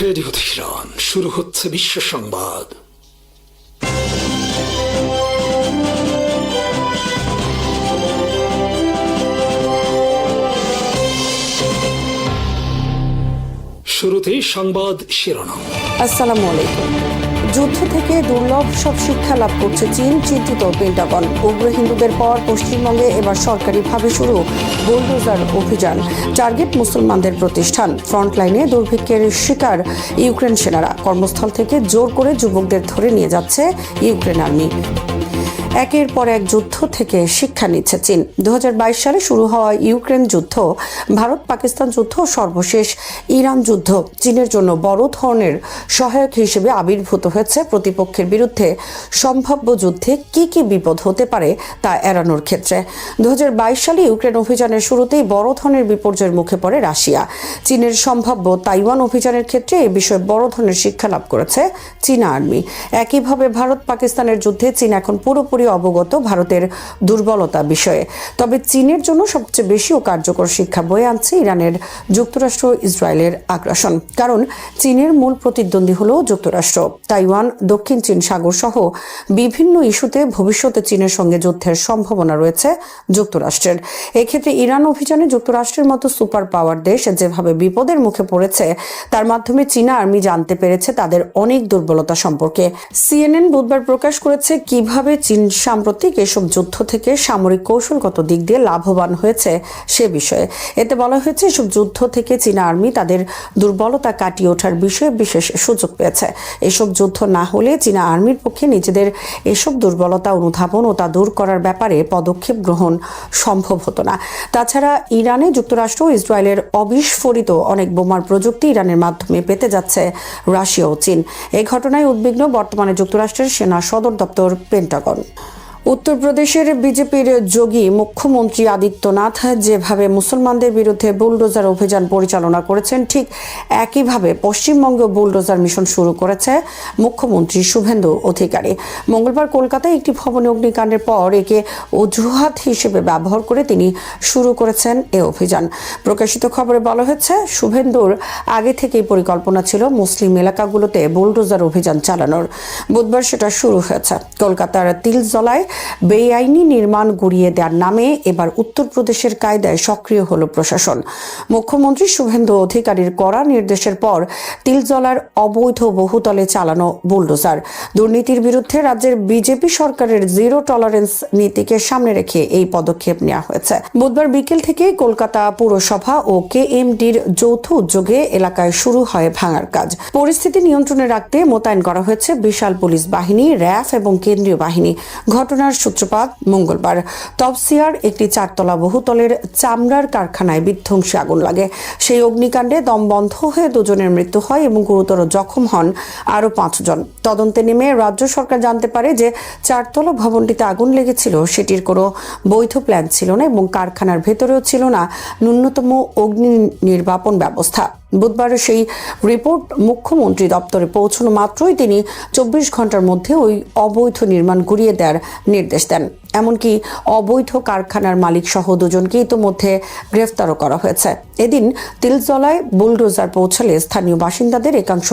যুদ্ধের অধিরান শুরু হচ্ছে বিশ্ব সংবাদ। শুরুতেই সংবাদ শিরোনাম। আসসালামু আলাইকুম। যুদ্ধ থেকে দুর্লভ সব শিক্ষা লাভ করছে চীন, চিন্তিত পেন্টাগন। উগ্র হিন্দুদের পর পশ্চিমবঙ্গে এবার সরকারিভাবে শুরু বুলডোজার অভিযান। টার্গেট মুসলমানদের প্রতিষ্ঠান। ফ্রন্টলাইনে দুর্ভিক্ষের শিকার ইউক্রেন সেনারা। কর্মস্থল থেকে জোর করে যুবকদের ধরে নিয়ে যাচ্ছে ইউক্রেন আর্মি। একের পর এক যুদ্ধ থেকে শিক্ষা নিচ্ছে চীন। 2022 সালে শুরু হওয়া ইউক্রেন যুদ্ধ, ভারত পাকিস্তান যুদ্ধ, সর্বশেষ ইরান যুদ্ধ চীনের জন্য বড় ধরনের সহায়ক হিসেবে আবির্ভূত হয়েছে। প্রতিপক্ষের বিরুদ্ধে সম্ভাব্য যুদ্ধে কি কি বিপদ হতে পারে তা এড়ানোর ক্ষেত্রে 2022 সালে ইউক্রেন অভিযানের শুরুতেই বড় ধরনের বিপর্যয়ের মুখে পড়ে রাশিয়া। চীনের সম্ভাব্য তাইওয়ান অভিযানের ক্ষেত্রে এ বিষয়ে বড় ধরনের শিক্ষা লাভ করেছে চীনা আর্মি। একইভাবে ভারত পাকিস্তানের যুদ্ধে চীন এখন পুরোপুরি অবগত ভারতের দুর্বলতা বিষয়ে। তবে চীনের জন্য সবচেয়ে বেশি ও কার্যকর শিক্ষা বয়ে আনছে ইরানের যুক্তরাষ্ট্র ইসরায়েলের আগ্রাসন। কারণ চীনের মূল প্রতিদ্বন্দ্বী হল যুক্তরাষ্ট্র। তাইওয়ান, দক্ষিণ চীন সাগর সহ বিভিন্ন ইস্যুতে ভবিষ্যতে চীনের সঙ্গে যুদ্ধের সম্ভাবনা রয়েছে যুক্তরাষ্ট্রের। এক্ষেত্রে ইরান অভিযানে যুক্তরাষ্ট্রের মতো সুপার পাওয়ার দেশ যেভাবে বিপদের মুখে পড়েছে, তার মাধ্যমে চীনা আর্মি জানতে পেরেছে তাদের অনেক দুর্বলতা সম্পর্কে। CNN বুধবার প্রকাশ করেছে কিভাবে চীন সাম্প্রতিক এসব যুদ্ধ থেকে সামরিক কৌশলগত দিক দিয়ে লাভবান হয়েছে সে বিষয়ে। এতে বলা হয়েছে এসব যুদ্ধ থেকে চীনা আর্মি তাদের দুর্বলতা কাটিয়ে ওঠার বিষয়ে বিশেষ সুযোগ পেয়েছে। এসব যুদ্ধ না হলে চীনা আর্মির পক্ষে নিজেদের এসব দুর্বলতা অনুধাবন ও তা দূর করার ব্যাপারে পদক্ষেপ গ্রহণ সম্ভব হতো না। তাছাড়া ইরানে যুক্তরাষ্ট্র ও ইসরায়েলের অবিস্ফোরিত অনেক বোমার প্রযুক্তি ইরানের মাধ্যমে পেতে যাচ্ছে রাশিয়া ও চীন। এই ঘটনায় উদ্বিগ্ন বর্তমানে যুক্তরাষ্ট্রের সেনা সদর দপ্তর পেন্টাগন। উত্তরপ্রদেশের বিজেপির যোগী মুখ্যমন্ত্রী আদিত্যনাথ যেভাবে মুসলমানদের বিরুদ্ধে বুলডোজার অভিযান পরিচালনা করেছেন, ঠিক একইভাবে পশ্চিমবঙ্গে বুলডোজার মিশন শুরু করেছে মুখ্যমন্ত্রী শুভেন্দু অধিকারী। মঙ্গলবার কলকাতায় একটি ভবনে অগ্নিকাণ্ডের পর একে অজুহাত হিসেবে ব্যবহার করে তিনি শুরু করেছেন এ অভিযান। প্রকাশিত খবরে বলা হয়েছে শুভেন্দুর আগে থেকেই পরিকল্পনা ছিল মুসলিম এলাকাগুলোতে বুলডোজার অভিযান চালানোর। বুধবার সেটা শুরু হয়েছে। কলকাতার তিলজলায় বেআইনি নির্মাণ গুড়িয়ে দেওয়ার নামে এবার উত্তরপ্রদেশের কায়দায় সক্রিয় হল প্রশাসন। মুখ্যমন্ত্রী শুভেন্দু অধিকারীর কড়া নির্দেশের পর তিলজলার অবৈধ বহুতলে চালানো বুলডোজার। দুর্নীতির বিরুদ্ধে রাজ্যের বিজেপি সরকারের জিরো টলারেন্স নীতিকে সামনে রেখে এই পদক্ষেপ নেওয়া হয়েছে। বুধবার বিকেল থেকে কলকাতা পুরসভা ও KMDর যৌথ উদ্যোগে এলাকায় শুরু হয় ভাঙার কাজ। পরিস্থিতি নিয়ন্ত্রণে রাখতে মোতায়েন করা হয়েছে বিশাল পুলিশ বাহিনী, র্যাফ এবং কেন্দ্রীয় বাহিনী। ঘটনার সূত্রপাত মঙ্গলবার। তপসিয়ার একটি 4 তলা বহুতলের চামড়ার কারখানায় বিধ্বংসী আগুন লাগে। সেই অগ্নিকাণ্ডে দম বন্ধ হয়ে 2 জনের মৃত্যু হয় এবং গুরুতর জখম হন আরও 5 জন। তদন্তে নেমে রাজ্য সরকার জানতে পারে যে 4 তলা ভবনটিতে আগুন লেগেছিল সেটির কোনো বৈধ প্ল্যান ছিল না এবং কারখানার ভেতরেও ছিল না ন্যূনতম অগ্নি নির্বাপন ব্যবস্থা। বুধবার সেই রিপোর্ট মুখ্যমন্ত্রী দপ্তরে পৌঁছানো মাত্রই তিনি 24 ঘন্টার মধ্যে ওই অবৈধ নির্মাণ গুড়িয়ে দেওয়ার নির্দেশ দেন। এমনকি অবৈধ কারখানার মালিক সহ 2 জনকে ইতোমধ্যে গ্রেফতারও করা হয়েছে। এদিন তিলজলায় বুলডোজার পৌঁছালে স্থানীয় বাসিন্দাদের একাংশ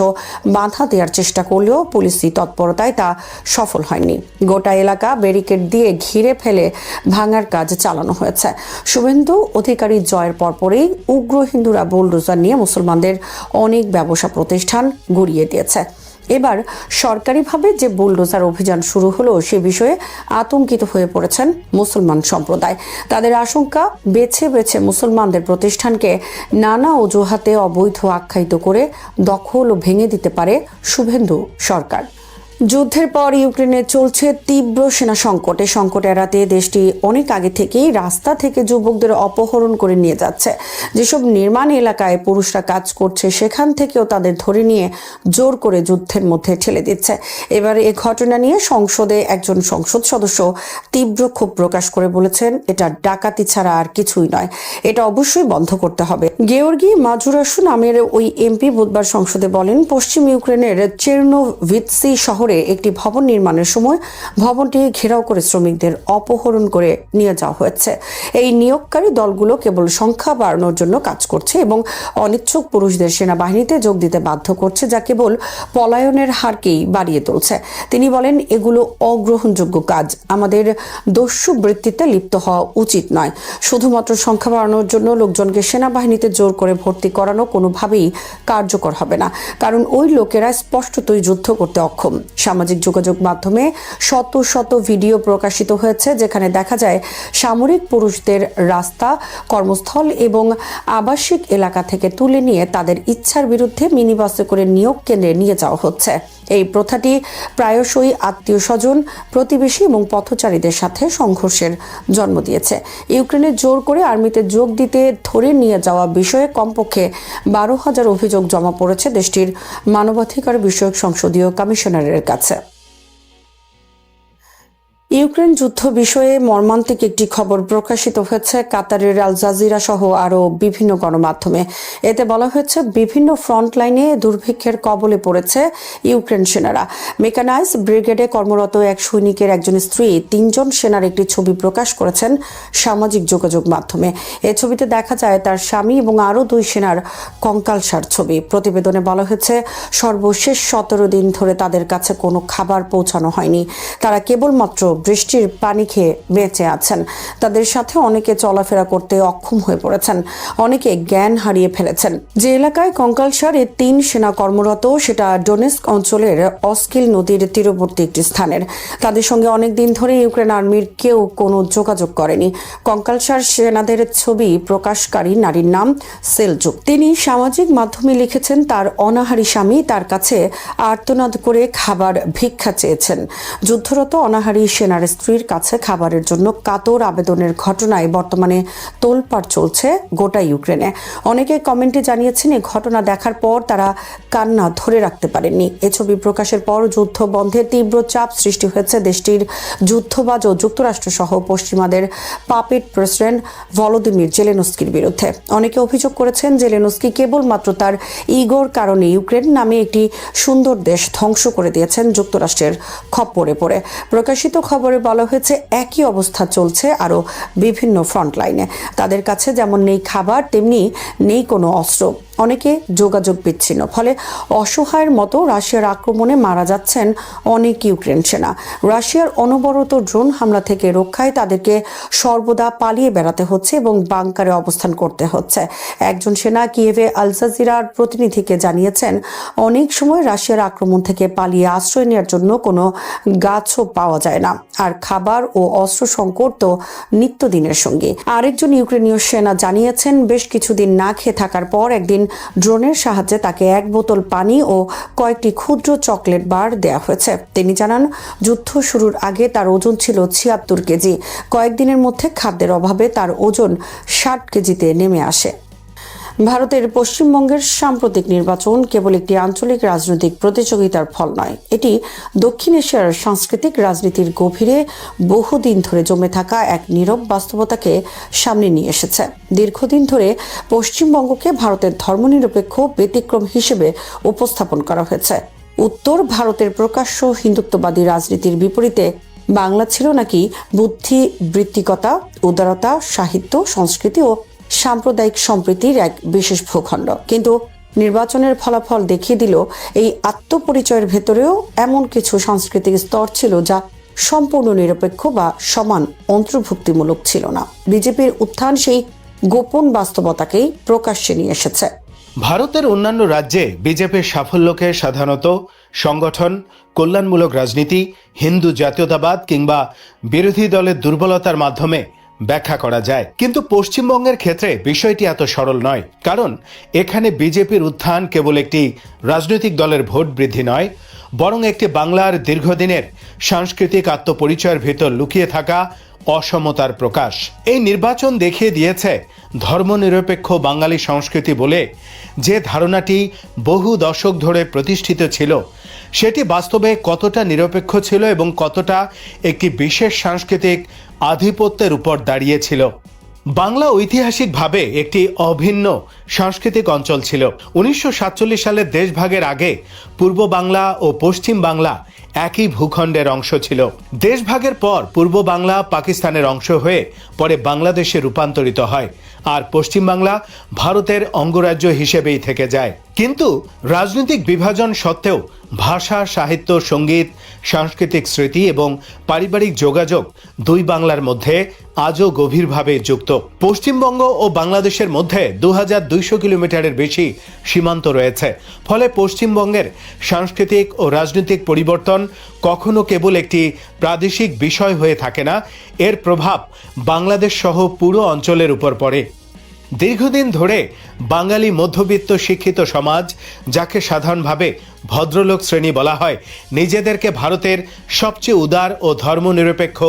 বাধা দেওয়ার চেষ্টা করলেও পুলিশি তৎপরতায় তা সফল হয়নি। গোটা এলাকা ব্যারিকেড দিয়ে ঘিরে ফেলে ভাঙার কাজ চালানো হয়েছে। শুভেন্দু অধিকারী জয়ের পরপরই উগ্র হিন্দুরা বুলডোজার নিয়ে মুসলমানদের অনেক ব্যবসা প্রতিষ্ঠান গুড়িয়ে দিয়েছে। এবার সরকারিভাবে যে বুলডোজার অভিযান শুরু হলো সে বিষয়ে আতঙ্কিত হয়ে পড়েছেন মুসলমান সম্প্রদায়। তাদের আশঙ্কা বেছে বেছে মুসলমানদের প্রতিষ্ঠানকে নানা অজুহাতে অবৈধ আখ্যায়িত করে দখল ও ভেঙে দিতে পারে শুভেন্দু সরকার। যুদ্ধের পর ইউক্রেনে চলছে তীব্র সেনা সংকট। এই সংকট এড়াতে দেশটি অনেক আগে থেকেই রাস্তা থেকে যুবকদের অপহরণ করে নিয়ে যাচ্ছে। যেসব নির্মাণ এলাকায় পুরুষরা কাজ করছে সেখান থেকেও তাদের ধরে নিয়ে জোর করে যুদ্ধের মধ্যে ঠেলে দিচ্ছে। এবার এ ঘটনা নিয়ে সংসদে একজন সংসদ সদস্য তীব্র ক্ষোভ প্রকাশ করে বলেছেন, এটা ডাকাতি ছাড়া আর কিছুই নয়, এটা অবশ্যই বন্ধ করতে হবে। গেওর্গি মাজুরাসু নামের ওই MP বুধবার সংসদে বলেন, পশ্চিম ইউক্রেনের চেরনোভিৎসি শহরে করে একটি ভবন নির্মাণের সময় ভবনটি ঘেরাও করে শ্রমিকদের অপহরণ করে নিয়ে যাওয়া হয়েছে। এই নিয়োগকারী দলগুলো কেবল সংখ্যা বাড়ানোর জন্য কাজ করছে এবং অনিচ্ছুক পুরুষদের সেনাবাহিনীতে যোগ দিতে বাধ্য করছে, যা কেবল পলায়নের হারকেই বাড়িয়ে তুলছে। তিনি বলেন, এগুলো অগ্রহণযোগ্য কাজ। আমাদের দস্যু বৃত্তিতে লিপ্ত হওয়া উচিত নয়। শুধুমাত্র সংখ্যা বাড়ানোর জন্য লোকজনকে সেনাবাহিনীতে জোর করে ভর্তি করানো কোনোভাবেই কার্যকর হবে না, কারণ ওই লোকেরা স্পষ্টতই যুদ্ধ করতে অক্ষম। সামাজিক যোগাযোগ মাধ্যমে শত শত ভিডিও প্রকাশিত হয়েছে যেখানে দেখা যায় সামরিক পুরুষদের রাস্তা, কর্মস্থল এবং আবাসিক এলাকা থেকে তুলে নিয়ে তাদের ইচ্ছার বিরুদ্ধে মিনিবাসে করে নিয়োগ কেন্দ্রে নিয়ে যাওয়া হচ্ছে। এই প্রথাটি প্রায়শই আত্মীয় স্বজন, প্রতিবেশী এবং পথচারীদের সাথে সংঘর্ষের জন্ম দিয়েছে। ইউক্রেনে জোর করে আর্মিতে যোগ দিতে ধরে নিয়ে যাওয়া বিষয়ে কমপক্ষে 12,000 অভিযোগ জমা পড়েছে দেশটির মানবাধিকার বিষয়ক সংসদীয় কমিশনারের কাছে। ইউক্রেন যুদ্ধ বিষয়ে মর্মান্তিক একটি খবর প্রকাশিত হয়েছে কাতারের আল জাজিরা সহ আরও বিভিন্ন গণমাধ্যমে। এতে বলা হয়েছে, বিভিন্ন ফ্রন্টলাইনে দুর্ভিক্ষের কবলে পড়েছে ইউক্রেন সেনারা। মেকানাইজ ব্রিগেডে কর্মরত এক সৈনিকের একজন স্ত্রী 3 জন সেনার একটি ছবি প্রকাশ করেছেন সামাজিক যোগাযোগ মাধ্যমে। এই ছবিতে দেখা যায় তার স্বামী এবং আরও 2 সেনার কঙ্কালসার ছবি। প্রতিবেদনে বলা হয়েছে, সর্বশেষ 17 দিন ধরে তাদের কাছে কোনো খাবার পৌঁছানো হয়নি। তারা কেবলমাত্র বৃষ্টির পানি খেয়ে বেঁচে আছেন। তাদের সাথে অনেকে চলাফেরা করতে অক্ষম হয়ে পড়েছেন, অনেকে জ্ঞান হারিয়ে ফেলেছেন। যে এলাকায় কঙ্কালসার 3 সেনা কর্মরত, সেটা ডোনেস্ক অঞ্চলের অস্কিল নদীর তীরবর্তী একটি স্থানের। তাদের সঙ্গে অনেকদিন ধরে ইউক্রেন আর্মির কেউ কোনো যোগাযোগ করেনি। কঙ্কালসার সেনাদের ছবি প্রকাশকারী নারীর নাম সেলজুক। তিনি সামাজিক মাধ্যমে লিখেছেন, তার অনাহারী স্বামী তার কাছে আর্তনাদ করে খাবার ভিক্ষা চেয়েছেন। যুদ্ধরত অনাহারী সেনার স্ত্রীর কাছে খাবারের জন্য কাতর আবেদনের ঘটনায় বর্তমানে তোলপাড় চলছে গোটা ইউক্রেনে। অনেকে কমেন্টে জানিয়েছেন, এই ঘটনা দেখার পর তারা কান্না ধরে রাখতে পারেননি। এ ছবি প্রকাশের পর যুদ্ধ বন্ধে তীব্র চাপ সৃষ্টি হয়েছে দেশটির যুদ্ধবাজ ও যুক্তরাষ্ট্র সহ পশ্চিমাদের পাপেট প্রেসিডেন্ট ভলোদিমির জেলেনস্কির বিরুদ্ধে। অনেকে অভিযোগ করেছেন, জেলেনস্কি কেবলমাত্র তার ইগোর কারণে ইউক্রেন নামে একটি সুন্দর দেশ ধ্বংস করে দিয়েছেন যুক্তরাষ্ট্রের খপ্পরে পড়ে। প্রকাশিত খবরে বলা হয়েছে, একই অবস্থা চলছে আরও বিভিন্ন ফ্রন্টলাইনে। তাদের কাছে যেমন নেই খাবার, তেমনি নেই কোনো অস্ত্র। অনেকে যোগাযোগ বিচ্ছিন্ন, ফলে অসহায়ের মতো রাশিয়ার আক্রমণে মারা যাচ্ছেন অনেক ইউক্রেন সেনা। রাশিয়ার অনবরত ড্রোন হামলা থেকে রক্ষায় তাদেরকে সর্বদা পালিয়ে বেড়াতে হচ্ছে এবং বাংকারে অবস্থান করতে হচ্ছে। একজন সেনা কিয়েভে আল জাজিরার প্রতিনিধিকে জানিয়েছেন, অনেক সময় রাশিয়ার আক্রমণ থেকে পালিয়ে আশ্রয় নেওয়ার জন্য কোনো গাছও পাওয়া যায় না, আর খাবার ও অস্ত্র সংকট তো নিত্যদিনের সঙ্গী। আরেকজন ইউক্রেনীয় সেনা জানিয়েছেন, বেশ কিছুদিন না খেয়ে থাকার পর একদিন ড্রোনের সাহায্যে তাকে 1 বোতল পানি ও কয়েকটি ক্ষুদ্র চকলেট বার দেওয়া হয়েছে। তিনি জানান, যুদ্ধ শুরুর আগে তার ওজন ছিল 76 কেজি। কয়েকদিনের মধ্যে খাদ্যের অভাবে তার ওজন 60 কেজিতে নেমে আসে। ভারতের পশ্চিমবঙ্গের সাম্প্রতিক নির্বাচন কেবল একটি আঞ্চলিক রাজনৈতিক প্রতিযোগিতার ফল নয়, এটি দক্ষিণ এশিয়ার সাংস্কৃতিক রাজনীতির গভীরে বহুদিন ধরে জমে থাকা এক নীরব বাস্তবতাকে সামনে নিয়ে এসেছে। দীর্ঘদিন ধরে পশ্চিমবঙ্গকে ভারতের ধর্মনিরপেক্ষ ব্যতিক্রম হিসেবে উপস্থাপন করা হয়েছে। উত্তর ভারতের প্রকাশ্য হিন্দুত্ববাদী রাজনীতির বিপরীতে বাংলা ছিল নাকি বুদ্ধিবৃত্তিকতা, উদারতা, সাহিত্য, সংস্কৃতি ও সাম্প্রদায়িক সম্প্রীতির এক বিশেষ ভূখণ্ড। কিন্তু নির্বাচনের ফলাফল দেখিয়ে দিল, এই আত্মপরিচয়ের ভেতরেও এমন কিছু সাংস্কৃতিক স্তর ছিল যা সম্পূর্ণ নিরপেক্ষ বা সমান অন্তর্ভুক্তিমূলক ছিল না। বিজেপির উত্থান সেই গোপন বাস্তবতাকেই প্রকাশ্যে নিয়ে এসেছে। ভারতের অন্যান্য রাজ্যে বিজেপির সাফল্যকে সাধারণত সংগঠন, কল্যাণমূলক রাজনীতি, হিন্দু জাতীয়তাবাদ কিংবা বিরোধী দলের দুর্বলতার মাধ্যমে ব্যাখ্যা করা যায়, কিন্তু পশ্চিমবঙ্গের ক্ষেত্রে বিষয়টি এত সরল নয়। কারণ এখানে বিজেপির উত্থান কেবল একটি রাজনৈতিক দলের ভোট বৃদ্ধি নয়, বরং একটি বাংলার দীর্ঘদিনের সাংস্কৃতিক আত্মপরিচয়ের ভেতর লুকিয়ে থাকা অসমতার প্রকাশ। এই নির্বাচন দেখিয়ে দিয়েছে ধর্মনিরপেক্ষ বাঙালি সংস্কৃতি বলে যে ধারণাটি বহু দশক ধরে প্রতিষ্ঠিত ছিল, সেটি বাস্তবে কতটা নিরপেক্ষ ছিল এবং কতটা একটি বিশেষ সাংস্কৃতিক আধিপত্যের উপর দাঁড়িয়েছিল। বাংলা ঐতিহাসিকভাবে একটি অভিন্ন সাংস্কৃতিক অঞ্চল ছিল। 1947 সালের দেশভাগের আগে পূর্ব বাংলা ও পশ্চিম বাংলা একই ভূখণ্ডের অংশ ছিল। দেশভাগের পর পূর্ব বাংলা পাকিস্তানের অংশ হয়ে পরে বাংলাদেশে রূপান্তরিত হয়, আর পশ্চিমবাংলা ভারতের অঙ্গরাজ্য হিসেবেই থেকে যায়। কিন্তু রাজনৈতিক বিভাজন সত্ত্বেও ভাষা, সাহিত্য, সঙ্গীত, সাংস্কৃতিক স্মৃতি এবং পারিবারিক যোগাযোগ দুই বাংলার মধ্যে আজও গভীরভাবে যুক্ত। পশ্চিমবঙ্গ ও বাংলাদেশের মধ্যে 2200 কিলোমিটারের বেশি সীমান্ত রয়েছে। ফলে পশ্চিমবঙ্গের সাংস্কৃতিক ও রাজনৈতিক পরিবর্তন কখনো কেবল একটি প্রাদেশিক বিষয় হয়ে থাকে না, এর প্রভাব বাংলাদেশ সহ পুরো অঞ্চলের উপর পড়ে। দীর্ঘদিন ধরে বাঙালি মধ্যবিত্ত শিক্ষিত সমাজ, যাকে সাধারণভাবে ভদ্রলোক শ্রেণী বলা হয়, নিজেদেরকে ভারতের সবচেয়ে উদার ও ধর্মনিরপেক্ষ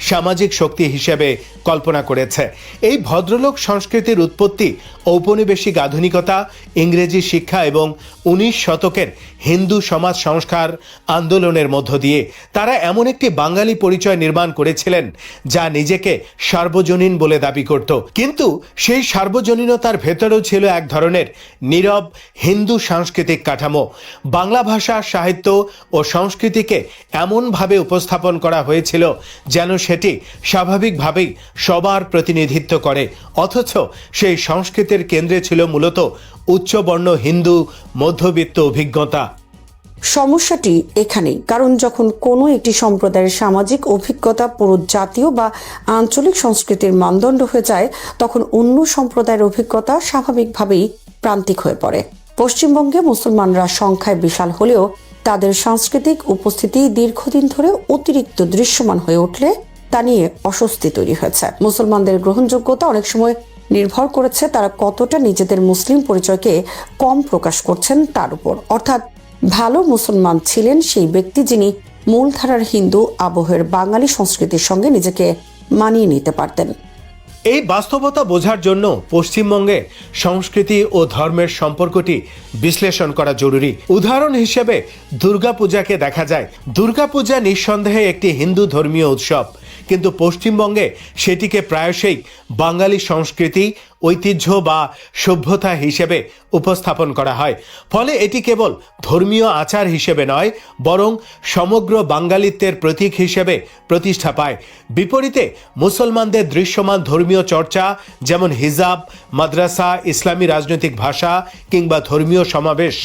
সামাজিক শক্তি হিসেবে কল্পনা করেছে। এই ভদ্রলোক সংস্কৃতির উৎপত্তি ঔপনিবেশিক আধুনিকতা, ইংরেজি শিক্ষা এবং 19 শতকের হিন্দু সমাজ সংস্কার আন্দোলনের মধ্য দিয়ে। তারা এমন একটি বাঙালি পরিচয় নির্মাণ করেছিলেন যা নিজেকে সার্বজনীন বলে দাবি করত, কিন্তু সেই সার্বজনীনতার ভেতরেও ছিল এক ধরনের নীরব হিন্দু সাংস্কৃতিক কাঠামো। বাংলা ভাষা, সাহিত্য ও সংস্কৃতিকে এমনভাবে উপস্থাপন করা হয়েছিল যেন সেটি স্বাভাবিকভাবেই সবার প্রতিনিধিত্ব করে, অথচ সেই সংস্কৃতির কেন্দ্রে ছিল মূলত উচ্চবর্ণ হিন্দু মধ্যবিত্ত অভিজ্ঞতা। সমস্যাটি এখানেই, কারণ যখন কোনো একটি সম্প্রদায়ের সামাজিক অভিজ্ঞতা পুরো জাতীয় বা আঞ্চলিক সংস্কৃতির মানদণ্ড হয়ে যায়, তখন অন্য সম্প্রদায়ের অভিজ্ঞতা স্বাভাবিকভাবেই প্রান্তিক হয়ে পড়ে। পশ্চিমবঙ্গে মুসলমানরা সংখ্যায় বিশাল হলেও তাদের সাংস্কৃতিক উপস্থিতি দীর্ঘদিন ধরে অতিরিক্ত দৃশ্যমান হয়ে উঠলে তা নিয়ে অস্বস্তি তৈরি হয়েছে। মুসলমানদের গ্রহণযোগ্যতা অনেক সময় নির্ভর করেছে তারা কতটা নিজেদের মুসলিম পরিচয়কে কম প্রকাশ করছেন তার উপর। অর্থাৎ ভালো মুসলমান ছিলেন সেই ব্যক্তি যিনি মূলধারার হিন্দু আবহের বাঙালি সংস্কৃতির সঙ্গে নিজেকে মানিয়ে নিতে পারতেন। এই বাস্তবতা বোঝার জন্য পশ্চিমবঙ্গে সংস্কৃতি ও ধর্মের সম্পর্কটি বিশ্লেষণ করা জরুরি। উদাহরণ হিসেবে দুর্গাপূজাকে দেখা যায়। দুর্গাপূজা নিঃসন্দেহে একটি হিন্দু ধর্মীয় উৎসব, কিন্তু পশ্চিমবঙ্গে সেটিকে প্রায়শই বাঙালি সংস্কৃতি, ঐতিহ্য বা সভ্যতা হিসেবে উপস্থাপন করা হয়। ফলে এটি কেবল ধর্মীয় আচার হিসেবে নয়, বরং সমগ্র বাঙালিত্বের প্রতীক হিসেবে প্রতিষ্ঠা পায়। বিপরীতে মুসলমানদের দৃশ্যমান ধর্মীয় চর্চা, যেমন হিজাব, মাদ্রাসা, ইসলামী রাজনৈতিক ভাষা কিংবা ধর্মীয় সমাবেশ,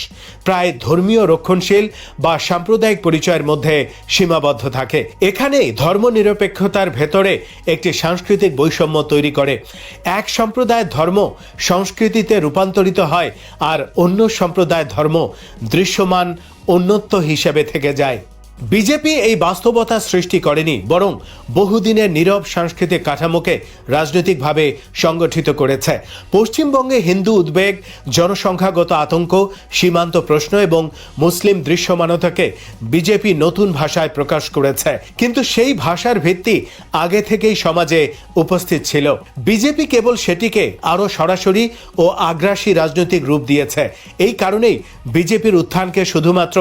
প্রায় ধর্মীয় রক্ষণশীল বা সাম্প্রদায়িক পরিচয়ের মধ্যে সীমাবদ্ধ থাকে। এখানেই ধর্মনিরপেক্ষতার ভেতরে একটি সাংস্কৃতিক বৈষম্য তৈরি করে। এক সম্প্রদায়ের ধর্ম সংস্কৃতিতে রূপান্তরিত হয়, আর অন্য সম্প্রদায়ের ধর্ম দৃশ্যমান অন্যত্ব হিসেবে থেকে যায়। বিজেপি এই বাস্তবতা সৃষ্টি করেনি, বরং বহুদিনের নীরব সাংস্কৃতিক কাঠামোকে রাজনৈতিকভাবে সংগঠিত করেছে। পশ্চিমবঙ্গে হিন্দু উদ্বেগ, জনসংখ্যাগত আতঙ্ক, সীমান্ত প্রশ্ন এবং মুসলিম দৃশ্যমানতাকে বিজেপি নতুন ভাষায় প্রকাশ করেছে, কিন্তু সেই ভাষার ভিত্তি আগে থেকেই সমাজে উপস্থিত ছিল। বিজেপি কেবল সেটিকে আরও সরাসরি ও আগ্রাসী রাজনৈতিক রূপ দিয়েছে। এই কারণেই বিজেপির উত্থানকে শুধুমাত্র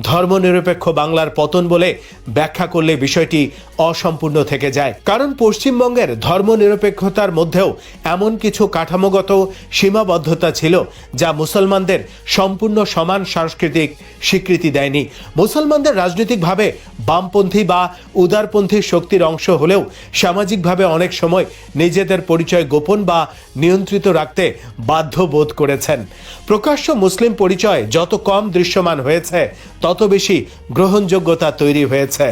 ধর্মনিরপেক্ষ বাংলার পতন বলে ব্যাখ্যা করলে বিষয়টি অসম্পূর্ণ থেকে যায়। কারণ পশ্চিমবঙ্গের ধর্মনিরপেক্ষতার মধ্যেও এমন কিছু কাঠামোগত সীমাবদ্ধতা ছিল যা মুসলমানদের সম্পূর্ণ সমান সাংস্কৃতিক স্বীকৃতি দেয়নি। মুসলমানদের রাজনৈতিকভাবে বামপন্থী বা উদারপন্থী শক্তির অংশ হলেও সামাজিকভাবে অনেক সময় নিজেদের পরিচয় গোপন বা নিয়ন্ত্রিত রাখতে বাধ্য বোধ করেছেন। প্রকাশ্য মুসলিম পরিচয় যত কম দৃশ্যমান হয়েছে, তত বেশি গ্রহণযোগ্যতা তৈরি হয়েছে।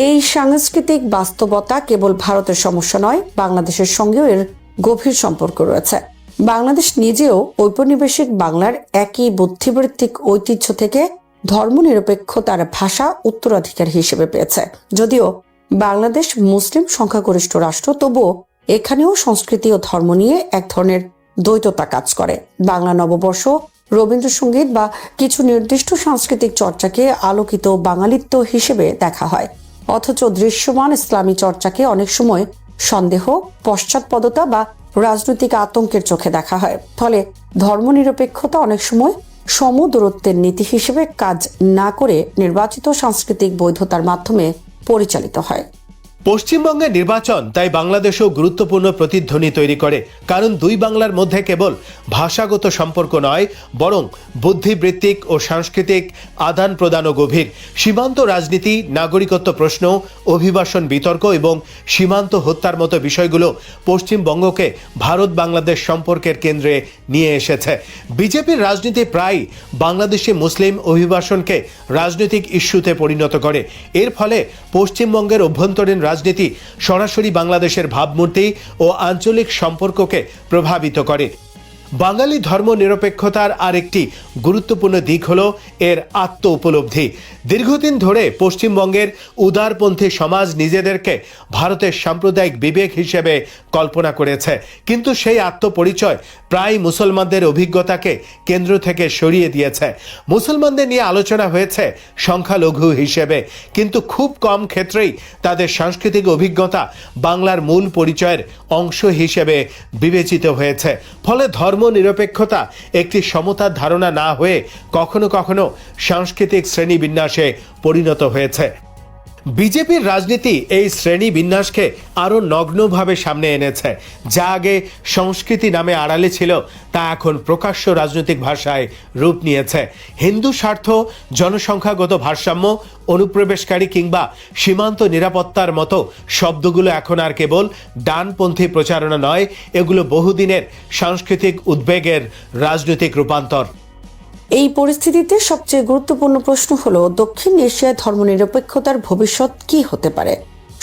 এই সাংস্কৃতিক বাস্তবতা কেবল ভারতের সমস্যা নয়, বাংলাদেশের সঙ্গেও এর গভীর সম্পর্ক রয়েছে। বাংলাদেশ নিজেও ঔপনিবেশিক বাংলার একই বুদ্ধিবৃত্তিক ঐতিহ্য থেকে ধর্মনিরপেক্ষতার ভাষা উত্তরাধিকার হিসেবে পেয়েছে। যদিও বাংলাদেশ মুসলিম সংখ্যাগরিষ্ঠ রাষ্ট্র, তবুও এখানেও সংস্কৃতি ও ধর্ম নিয়ে এক ধরনের দ্বৈততা কাজ করে। বাংলা নববর্ষ, রবীন্দ্রসঙ্গীত বা কিছু নির্দিষ্ট সাংস্কৃতিক চর্চাকে আলোকিত বাঙালিত্ব হিসেবে দেখা হয়, অথচ দৃশ্যমান ইসলামী চর্চাকে অনেক সময় সন্দেহ, পশ্চাৎপদতা বা রাজনৈতিক আতঙ্কের চোখে দেখা হয়। ফলে ধর্মনিরপেক্ষতা অনেক সময় সমদূরত্বের নীতি হিসেবে কাজ না করে নির্বাচিত সাংস্কৃতিক বৈধতার মাধ্যমে পরিচালিত হয়। পশ্চিমবঙ্গের নির্বাচন তাই বাংলাদেশেও গুরুত্বপূর্ণ প্রতিধ্বনি তৈরি করে, কারণ দুই বাংলার মধ্যে কেবল ভাষাগত সম্পর্ক নয়, বরং বুদ্ধিবৃত্তিক ও সাংস্কৃতিক আদান প্রদানও গভীর। সীমান্ত রাজনীতি, নাগরিকত্ব প্রশ্ন, অভিবাসন বিতর্ক এবং সীমান্ত হত্যার মতো বিষয়গুলো পশ্চিমবঙ্গকে ভারত বাংলাদেশ সম্পর্কের কেন্দ্রে নিয়ে এসেছে। বিজেপির রাজনীতি প্রায় বাংলাদেশি মুসলিম অভিবাসনকে রাজনৈতিক ইস্যুতে পরিণত করে। এর ফলে পশ্চিমবঙ্গের অভ্যন্তরীণ রাজনীতি সরাসরি বাংলাদেশের ভাবমূর্তি ও আঞ্চলিক সম্পর্ককে প্রভাবিত করে। বাঙালি ধর্ম নিরপেক্ষতার আরেকটি গুরুত্বপূর্ণ দিক হল এর আত্ম উপলব্ধি। দীর্ঘদিন ধরে পশ্চিমবঙ্গের উদারপন্থী সমাজ নিজেদেরকে ভারতের সাম্প্রদায়িক বিবেক হিসেবে কল্পনা করেছে, কিন্তু সেই আত্মপরিচয় প্রায় মুসলমানদের অভিজ্ঞতাকে কেন্দ্র থেকে সরিয়ে দিয়েছে। মুসলমানদের নিয়ে আলোচনা হয়েছে সংখ্যালঘু হিসেবে, কিন্তু খুব কম ক্ষেত্রেই তাদের সাংস্কৃতিক অভিজ্ঞতা বাংলার মূল পরিচয়ের অংশ হিসেবে বিবেচিত হয়েছে। ফলে ধর্মনিরপেক্ষতা একটি সমতার ধারণা না হয়ে কখনো কখনো সাংস্কৃতিক শ্রেণীবিন্যাসে পরিণত হয়েছে। বিজেপির রাজনীতি এই শ্রেণী বিন্যাসকে আরও নগ্নভাবে সামনে এনেছে। যা আগে সংস্কৃতি নামে আড়ালে ছিল, তা এখন প্রকাশ্য রাজনৈতিক ভাষায় রূপ নিয়েছে। হিন্দু স্বার্থ, জনসংখ্যাগত ভারসাম্য, অনুপ্রবেশকারী কিংবা সীমান্ত নিরাপত্তার মতো শব্দগুলো এখন আর কেবল ডানপন্থী প্রচারণা নয়, এগুলো বহুদিনের সাংস্কৃতিক উদ্বেগের রাজনৈতিক রূপান্তর। এই পরিস্থিতিতে সবচেয়ে গুরুত্বপূর্ণ প্রশ্ন হলো, দক্ষিণ এশিয়ায় ধর্মনিরপেক্ষতার ভবিষ্যৎ কি হতে পারে?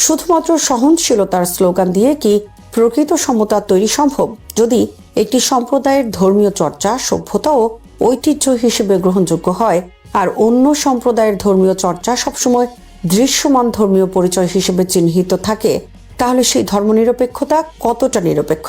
শুধুমাত্র সহনশীলতার স্লোগান দিয়ে কি প্রকৃত সমতা তৈরি সম্ভব? যদি একটি সম্প্রদায়ের ধর্মীয় চর্চা সভ্যতা ও ঐতিহ্য হিসেবে গ্রহণযোগ্য হয়, আর অন্য সম্প্রদায়ের ধর্মীয় চর্চা সবসময় দৃশ্যমান ধর্মীয় পরিচয় হিসেবে চিহ্নিত থাকে, তাহলে সেই ধর্মনিরপেক্ষতা কতটা নিরপেক্ষ?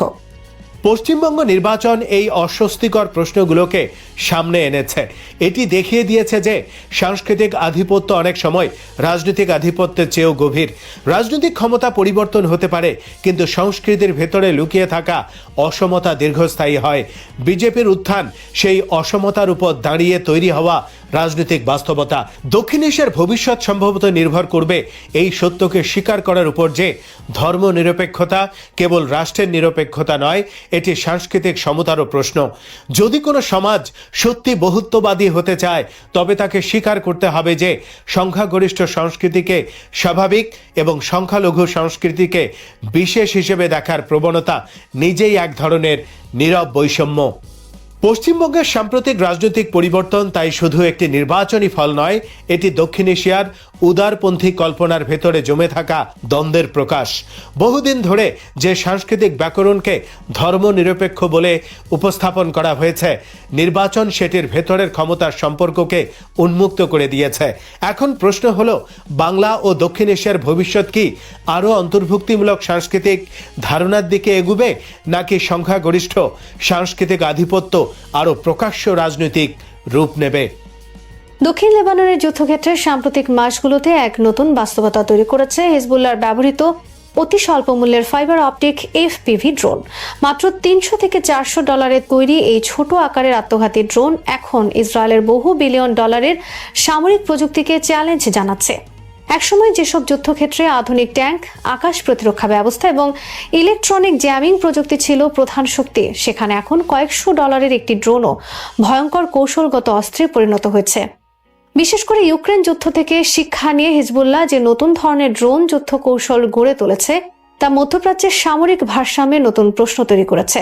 পশ্চিমবঙ্গ নির্বাচন এই অস্বস্তিকর প্রশ্নগুলোকে সামনে এনেছে। এটি দেখিয়ে দিয়েছে যে সাংস্কৃতিক আধিপত্য অনেক সময় রাজনৈতিক আধিপত্যের চেয়েও গভীর। রাজনৈতিক ক্ষমতা পরিবর্তন হতে পারে, কিন্তু সংস্কৃতির ভেতরে লুকিয়ে থাকা অসমতা দীর্ঘস্থায়ী হয়। বিজেপির উত্থান সেই অসমতার উপর দাঁড়িয়ে তৈরি হওয়া রাজনৈতিক বাস্তবতা। দক্ষিণ এশিয়ার ভবিষ্যৎ সম্ভবত নির্ভর করবে এই সত্যকে স্বীকার করার উপর যে ধর্মনিরপেক্ষতা কেবল রাষ্ট্রের নিরপেক্ষতা নয়, এটি সাংস্কৃতিক সমতারও প্রশ্ন। যদি কোনো সমাজ সত্যি বহুত্ববাদী হতে চায়, তবে তাকে স্বীকার করতে হবে যে সংখ্যাগরিষ্ঠ সংস্কৃতিকে স্বাভাবিক এবং সংখ্যালঘু সংস্কৃতিকে বিশেষ হিসেবে দেখার প্রবণতা নিজেই এক ধরনের নীরব বৈষম্য। পশ্চিমবঙ্গের সাম্প্রতিক রাজনৈতিক পরিবর্তন তাই শুধু একটি নির্বাচনী ফল নয়, এটি দক্ষিণ এশিয়ার উদারপন্থী কল্পনার ভেতরে জমে থাকা দ্বন্দ্বের প্রকাশ। বহুদিন ধরে যে সাংস্কৃতিক ব্যাকরণকে ধর্মনিরপেক্ষ বলে উপস্থাপন করা হয়েছে, নির্বাচন সেটির ভেতরের ক্ষমতার সম্পর্ককে উন্মুক্ত করে দিয়েছে। এখন প্রশ্ন হলো, বাংলা ও দক্ষিণ এশিয়ার ভবিষ্যৎ কি আরও অন্তর্ভুক্তিমূলক সাংস্কৃতিক ধারণার দিকে এগুবে, নাকি সংখ্যাগরিষ্ঠ সাংস্কৃতিক আধিপত্য আরও প্রকাশ্য রাজনৈতিক রূপ নেবে? দক্ষিণ লেবাননের যুদ্ধক্ষেত্রে সাম্প্রতিক মাসগুলোতে এক নতুন বাস্তবতা তৈরি করেছে হিজবুল্লাহর ব্যবহৃত অতি স্বল্প মূল্যের ফাইবার অপটিক এফপিভি ড্রোন। মাত্র $300-400 তৈরি এই ছোট আকারের আত্মঘাতী ড্রোন এখন ইসরায়েলের বহু বিলিয়ন ডলারের সামরিক প্রযুক্তিকে চ্যালেঞ্জ জানাচ্ছে। একসময় যেসব যুদ্ধক্ষেত্রে আধুনিক ট্যাঙ্ক, আকাশ প্রতিরক্ষা ব্যবস্থা এবং ইলেকট্রনিক জ্যামিং প্রযুক্তি ছিল প্রধান শক্তি, সেখানে এখন কয়েকশো ডলারের একটি ড্রোনও ভয়ঙ্কর কৌশলগত অস্ত্রে পরিণত হয়েছে। বিশেষ করে ইউক্রেন যুদ্ধ থেকে শিক্ষা নিয়ে হিজবুল্লাহ যে নতুন ধরনের ড্রোন যুদ্ধ কৌশল গড়ে তুলেছে, তা মধ্যপ্রাচ্যের সামরিক ভারসাম্যে নতুন প্রশ্ন তৈরি করেছে।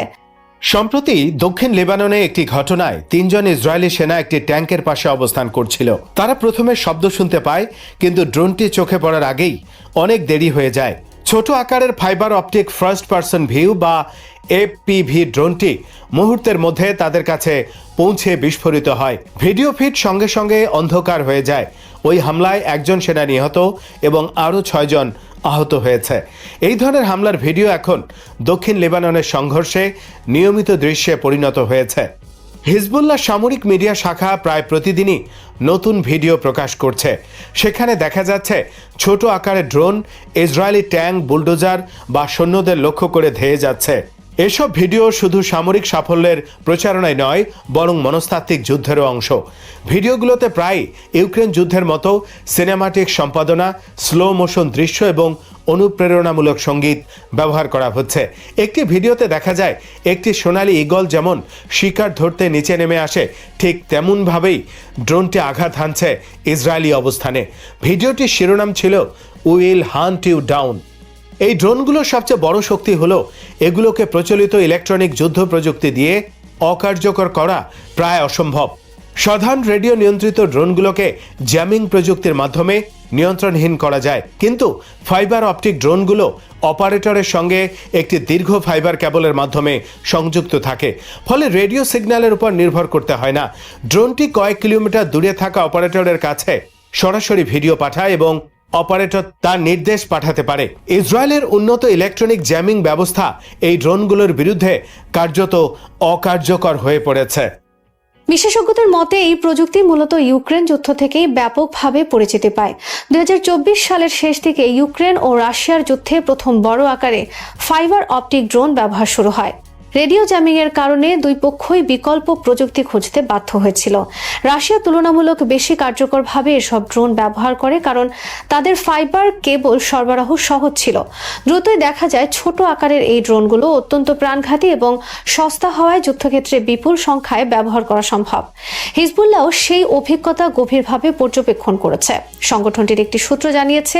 সম্প্রতি দক্ষিণ লেবাননে একটি ঘটনায় 3 জন ইসরায়েলি সেনা একটি ট্যাঙ্কের পাশে অবস্থান করছিল। তারা প্রথমে শব্দ শুনতে পায়, কিন্তু ড্রোনটি চোখে পড়ার আগেই অনেক দেরি হয়ে যায়। ছোট আকারের fibre optic first person view বা এফপিভি ড্রোনটি মুহূর্তের মধ্যে তাদের কাছে পৌঁছে বিস্ফোরিত হয়। ভিডিও ফিড সঙ্গে সঙ্গে অন্ধকার হয়ে যায়। ওই হামলায় 1 জন সেনা নিহত এবং আরও 6 জন আহত হয়েছে। এই ধরনের হামলার ভিডিও এখন দক্ষিণ লেবাননের সংঘর্ষে নিয়মিত দৃশ্যে পরিণত হয়েছে। হিজবুল্লাহ সামরিক মিডিয়া শাখা প্রায় প্রতিদিনই নতুন ভিডিও প্রকাশ করছে। সেখানে দেখা যাচ্ছে ছোট আকারের ড্রোন ইসরায়েলি ট্যাঙ্ক, বুলডোজার বা সৈন্যদের লক্ষ্য করে ধেয়ে যাচ্ছে। এসব ভিডিও শুধু সামরিক সাফল্যের প্রচারণায় নয়, বরং মনস্তাত্ত্বিক যুদ্ধেরও অংশ। ভিডিওগুলোতে প্রায় ইউক্রেন যুদ্ধের মতো সিনেমাটিক সম্পাদনা, স্লো মোশন দৃশ্য এবং অনুপ্রেরণামূলক সঙ্গীত ব্যবহার করা হচ্ছে। একটি ভিডিওতে দেখা যায় একটি সোনালী ঈগল যেমন শিকার ধরতে নিচে নেমে আসে, ঠিক তেমনভাবেই ড্রোনটি আঘাত হানছে ইসরায়েলি অবস্থানে। ভিডিওটির শিরোনাম ছিল উইল হান্ট ইউ ডাউন। এই ড্রোনগুলোর সবচেয়ে বড় শক্তি হলো এগুলোকে প্রচলিত ইলেকট্রনিক যুদ্ধ প্রযুক্তি দিয়ে অকার্যকর করা প্রায় অসম্ভব। সাধারণ রেডিও নিয়ন্ত্রিত ড্রোনগুলোকে জ্যামিং প্রযুক্তির মাধ্যমে নিয়ন্ত্রণহীন করা যায়, কিন্তু ফাইবার অপটিক ড্রোনগুলো অপারেটরের সঙ্গে একটি দীর্ঘ ফাইবার কেবলের মাধ্যমে সংযুক্ত থাকে, ফলে রেডিও সিগন্যালের উপর নির্ভর করতে হয় না। ড্রোনটি কয়েক কিলোমিটার দূরে থাকা অপারেটরের কাছে সরাসরি ভিডিও পাঠায় এবং অপারেটর তার নির্দেশ পাঠাতে পারে। ইসরায়েলের উন্নত ইলেকট্রনিক জ্যামিং ব্যবস্থা এই ড্রোনগুলোর বিরুদ্ধে কার্যত অকার্যকর হয়ে পড়েছে। বিশেষজ্ঞদের মতে এই প্রযুক্তি মূলত ইউক্রেন যুদ্ধ থেকেই ব্যাপকভাবে পরিচিতি পায়। 2024 সালের শেষ দিকে ইউক্রেন ও রাশিয়ার যুদ্ধে প্রথম বড় আকারে ফাইবার অপটিক ড্রোন ব্যবহার শুরু হয়। রেডিও জ্যামিং এর কারণে দুই পক্ষই বিকল্প প্রযুক্তি খুঁজতে বাধ্য হয়েছিল। রাশিয়া তুলনামূলক বেশি কার্যকরভাবে এসব ড্রোন ব্যবহার করে, কারণ তাদের ফাইবার কেবল সরবরাহ সহজ ছিল। দ্রুতই দেখা যায় ছোট আকারের এই ড্রোনগুলো অত্যন্ত প্রাণঘাতী এবং সস্তা হওয়ায় যুদ্ধক্ষেত্রে বিপুল সংখ্যায় ব্যবহার করা সম্ভব। হিজবুল্লাহও সেই অভিজ্ঞতা গভীরভাবে পর্যবেক্ষণ করেছে। সংগঠনটির একটি সূত্র জানিয়েছে,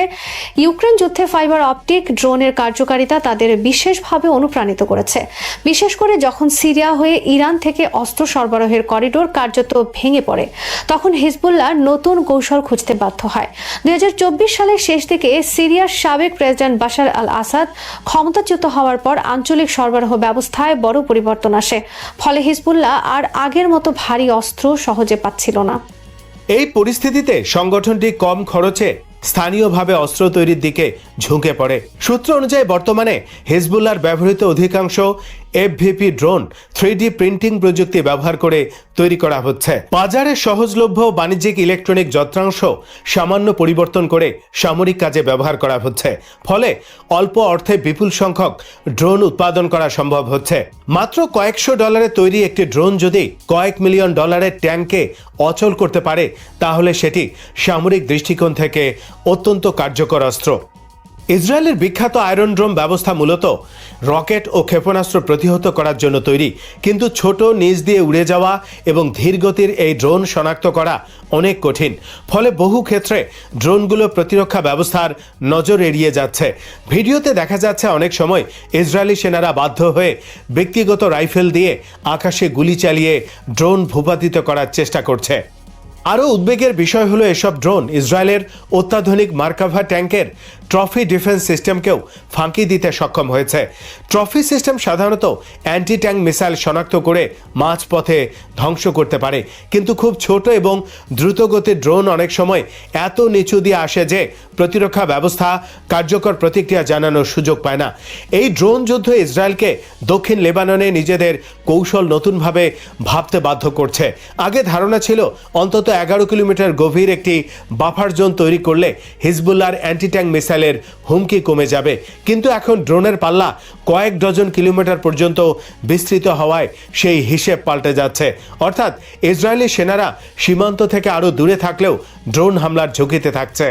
ইউক্রেন যুদ্ধে ফাইবার অপটিক ড্রোনের কার্যকারিতা তাদের বিশেষভাবে অনুপ্রাণিত করেছে, বিশেষ করে যখন সিরিয়া হয়ে ইরান থেকে অস্ত্র সরবরাহের করিডোর কার্যত ভেঙে পড়ে, তখন হিজবুল্লাহ নতুন কৌশল খুঁজতে বাধ্য হয়। 2024 সালের শেষ দিকে সিরিয়ার সাবেক প্রেসিডেন্ট বাশার আল আসাদ ক্ষমতাচ্যুত হওয়ার পর আঞ্চলিক সরবরাহ ব্যবস্থায় বড় পরিবর্তন আসে, ফলে হিজবুল্লাহ আর আগের মতো ভারী অস্ত্র সহজে পাচ্ছিল না। এই পরিস্থিতিতে সংগঠনটি কম খরচে স্থানীয়ভাবে অস্ত্র তৈরির দিকে ঝুঁকে পড়ে। সূত্র অনুযায়ী বর্তমানে হিজবুল্লাহর ব্যবহৃত অধিকাংশ এফভিপি ড্রোন 3D প্রিন্টিং প্রযুক্তি ব্যবহার করে তৈরি করা হচ্ছে। বাজারে সহজলভ্য বাণিজ্যিক ইলেকট্রনিক যন্ত্রাংশ সামান্য পরিবর্তন করে সামরিক কাজে ব্যবহার করা হচ্ছে, ফলে অল্প অর্থে বিপুল সংখ্যক ড্রোন উৎপাদন করা সম্ভব হচ্ছে। মাত্র কয়েকশো ডলারে তৈরি একটি ড্রোন যদি কয়েক মিলিয়ন ডলারের ট্যাঙ্কে অচল করতে পারে, তাহলে সেটি সামরিক দৃষ্টিকোণ থেকে অত্যন্ত কার্যকর অস্ত্র। ইসরায়েলের বিখ্যাত আয়রন ড্রোম ব্যবস্থা মূলত রকেট ও ক্ষেপণাস্ত্র প্রতিহত করার জন্য তৈরি, কিন্তু ছোট নিচ দিয়ে উড়ে যাওয়া এবং ধীরগতির এই ড্রোন শনাক্ত করা অনেক কঠিন, ফলে বহু ক্ষেত্রে ড্রোনগুলো প্রতিরক্ষা ব্যবস্থার নজর এড়িয়ে যাচ্ছে। ভিডিওতে দেখা যাচ্ছে অনেক সময় ইসরায়েলি সেনারা বাধ্য হয়ে ব্যক্তিগত রাইফেল দিয়ে আকাশে গুলি চালিয়ে ড্রোন ভূপাতিত করার চেষ্টা করছে। আরও উদ্বেগের বিষয় হলো এসব ড্রোন ইসরায়েলের অত্যাধুনিক মার্কাভা ট্যাঙ্কের ট্রফি ডিফেন্স সিস্টেমকেও ফাঁকি দিতে সক্ষম হয়েছে। ট্রফি সিস্টেম সাধারণত অ্যান্টি ট্যাঙ্ক মিসাইল শনাক্ত করে মাঝপথে ধ্বংস করতে পারে, কিন্তু খুব ছোট এবং দ্রুতগতির ড্রোন অনেক সময় এত নিচু দিয়ে আসে যে প্রতিরক্ষা ব্যবস্থা কার্যকর প্রতিক্রিয়া জানানোর সুযোগ পায় না। এই ড্রোন যুদ্ধ ইসরায়েলকে দক্ষিণ লেবাননে নিজেদের কৌশল নতুনভাবে ভাবতে বাধ্য করছে। আগে ধারণা ছিল অন্তত 11 কিলোমিটার গভীর একটি বাফার জোন তৈরি করলে হিজবুল্লাহর অ্যান্টি ট্যাঙ্ক মিসাইলের হুমকি কমে যাবে, কিন্তু এখন ড্রোনের পাল্লা কয়েক ডজন কিলোমিটার পর্যন্ত বিস্তৃত হওয়ায় সেই হিসেব পাল্টে যাচ্ছে। অর্থাৎ ইসরায়েলি সেনারা সীমান্ত থেকে আরও দূরে থাকলেও ড্রোন হামলার ঝুঁকিতে থাকছে।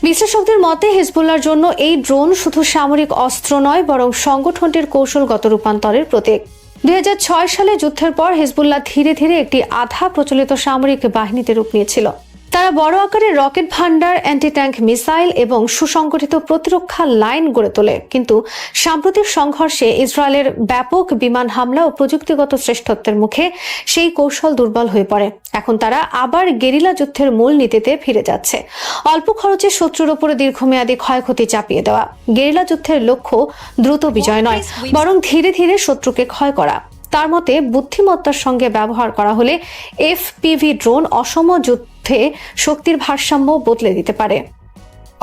বিশ্লেষকদের মতে হিজবুল্লাহর জন্য এই ড্রোন শুধু সামরিক অস্ত্র নয়, বরং সংগঠনটির কৌশলগত রূপান্তরের প্রতীক। 2006 সালে যুদ্ধের পর হিজবুল্লাহ ধীরে ধীরে একটি আধা প্রচলিত সামরিক বাহিনীতে রূপ নিয়েছিল। তারা বড় আকারের রকেট ভান্ডার, অ্যান্টি ট্যাঙ্ক মিসাইল এবং সুসংগঠিত প্রতিরক্ষা লাইন গড়ে তোলে, কিন্তু সাম্প্রতিক সংঘর্ষে ইসরায়েলের ব্যাপক বিমান হামলা ও প্রযুক্তিগত শ্রেষ্ঠত্বের মুখে সেই কৌশল দুর্বল হয়ে পড়ে। এখন তারা আবার গেরিলা যুদ্ধের মূল নীতিতে ফিরে যাচ্ছে, অল্প খরচে শত্রুর উপরে দীর্ঘমেয়াদী ক্ষয়ক্ষতি চাপিয়ে দেওয়া। গেরিলা যুদ্ধের লক্ষ্য দ্রুত বিজয় নয়, বরং ধীরে ধীরে শত্রুকে ক্ষয় করা। তার মতে বুদ্ধিমত্তার সঙ্গে ব্যবহার করা হলে এফপিভি ড্রোন অসম যুদ্ধে শক্তির ভারসাম্য বদলে দিতে পারে।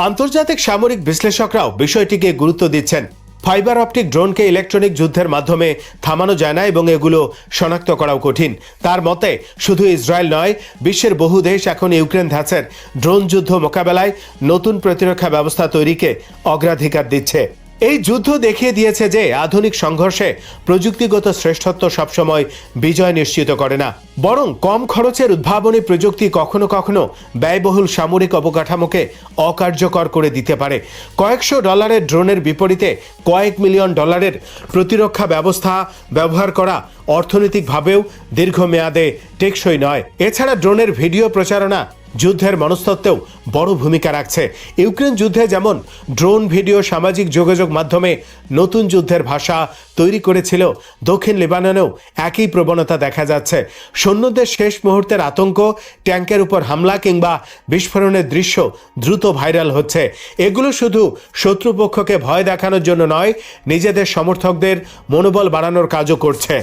আন্তর্জাতিক সামরিক বিশ্লেষকরাও বিষয়টিকে গুরুত্ব দিচ্ছেন। ফাইবার অপটিক ড্রোনকে ইলেকট্রনিক যুদ্ধের মাধ্যমে থামানো যায় না এবং এগুলো শনাক্ত করাও কঠিন। তার মতে শুধু ইসরায়েল নয়, বিশ্বের বহু দেশ এখন ইউক্রেন ধাঁচের ড্রোন যুদ্ধ মোকাবেলায় নতুন প্রতিরক্ষা ব্যবস্থা তৈরিকে অগ্রাধিকার দিচ্ছে। এই যুদ্ধ দেখিয়ে দিয়েছে যে আধুনিক সংঘর্ষে প্রযুক্তিগত শ্রেষ্ঠত্ব সবসময় বিজয় নিশ্চিত করে না, বরং কম খরচের উদ্ভাবনী প্রযুক্তি কখনো কখনো ব্যয়বহুল সামরিক অবকাঠামোকে অকার্যকর করে দিতে পারে। কয়েকশো ডলারের ড্রোনের বিপরীতে কয়েক মিলিয়ন ডলারের প্রতিরক্ষা ব্যবস্থা ব্যবহার করা অর্থনৈতিকভাবেও দীর্ঘমেয়াদে টেকসই নয়। এছাড়া ড্রোনের ভিডিও প্রচারণা যুদ্ধের মনস্তত্ত্বেও বড় ভূমিকা রাখছে। ইউক্রেন যুদ্ধে যেমন ড্রোন ভিডিও সামাজিক যোগাযোগ মাধ্যমে নতুন যুদ্ধের ভাষা তৈরি করেছিল, দক্ষিণ লেবাননেও একই প্রবণতা দেখা যাচ্ছে। সৈন্যদের শেষ মুহূর্তের আতঙ্ক, ট্যাঙ্কের উপর হামলা কিংবা বিস্ফোরণের দৃশ্য দ্রুত ভাইরাল হচ্ছে। এগুলো শুধু শত্রুপক্ষকে ভয় দেখানোর জন্য নয়, নিজেদের সমর্থকদের মনোবল বাড়ানোর কাজও করছে।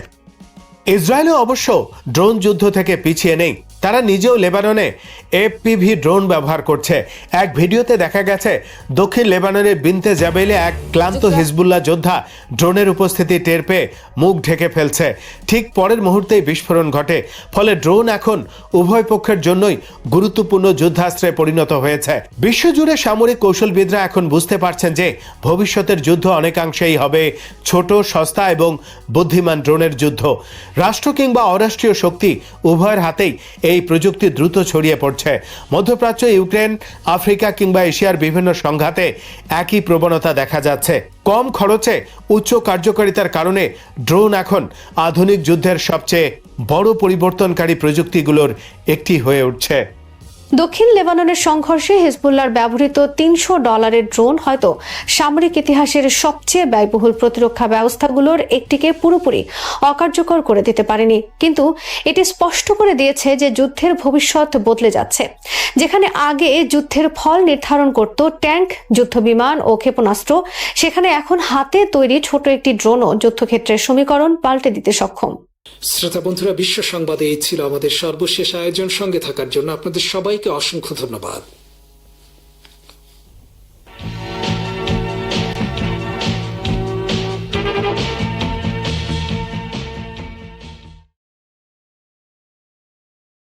ইসরায়েলও অবশ্য ড্রোন যুদ্ধ থেকে পিছিয়ে নেই। তারা নিজেও লেবাননে এফপিভি ড্রোন ব্যবহার করছে। এক ভিডিওতে দেখা গেছে দক্ষিণ লেবাননের বিনতে জাবেলে এক ক্লান্ত হিজবুল্লাহ যোদ্ধা ড্রোনের উপস্থিতি টের পেয়ে মুখ ঢেকে ফেলছে। ঠিক পরের মুহূর্তেই বিস্ফোরণ ঘটে। ফলে ড্রোন এখন উভয় পক্ষের জন্যই গুরুত্বপূর্ণ যুদ্ধাস্ত্রে পরিণত হয়েছে। বিশ্বজুড়ে সামরিক কৌশলবিদরা এখন বুঝতে পারছেন যে ভবিষ্যতের যুদ্ধ অনেকাংশেই হবে ছোট, সস্তা এবং বুদ্ধিমান ড্রোনের যুদ্ধ। রাষ্ট্র কিংবা অরাষ্ট্রীয় শক্তি উভয়ের হাতেই এই প্রযুক্তি দ্রুত ছড়িয়ে পড়ছে। মধ্যপ্রাচ্য, ইউক্রেন, আফ্রিকা কিংবা এশিয়ার বিভিন্ন সংঘাতে একই প্রবণতা দেখা যাচ্ছে। কম খরচে উচ্চ কার্যকারিতার কারণে ড্রোন এখন আধুনিক যুদ্ধের সবচেয়ে বড় পরিবর্তনকারী প্রযুক্তিগুলোর একটি হয়ে উঠছে। দক্ষিণ লেবাননের সংঘর্ষে হিজবুল্লাহর ব্যবহৃত $300 ড্রোন হয়তো সামরিক ইতিহাসের সবচেয়ে ব্যয়বহুল প্রতিরক্ষা ব্যবস্থাগুলোর একটিকে পুরোপুরি অকার্যকর করে দিতে পারেনি, কিন্তু এটি স্পষ্ট করে দিয়েছে যে যুদ্ধের ভবিষ্যৎ বদলে যাচ্ছে। যেখানে আগে যুদ্ধের ফল নির্ধারণ করত ট্যাঙ্ক, যুদ্ধবিমান ও ক্ষেপণাস্ত্র, সেখানে এখন হাতে তৈরি ছোট একটি ড্রোনও যুদ্ধক্ষেত্রের সমীকরণ পাল্টে দিতে সক্ষম। শ্রোতা বন্ধুরা, বিশ্ব সংবাদে এই ছিল আমাদের সর্বশেষ আয়োজন। সঙ্গে থাকার জন্য আপনাদের সবাইকে অসংখ্য ধন্যবাদ।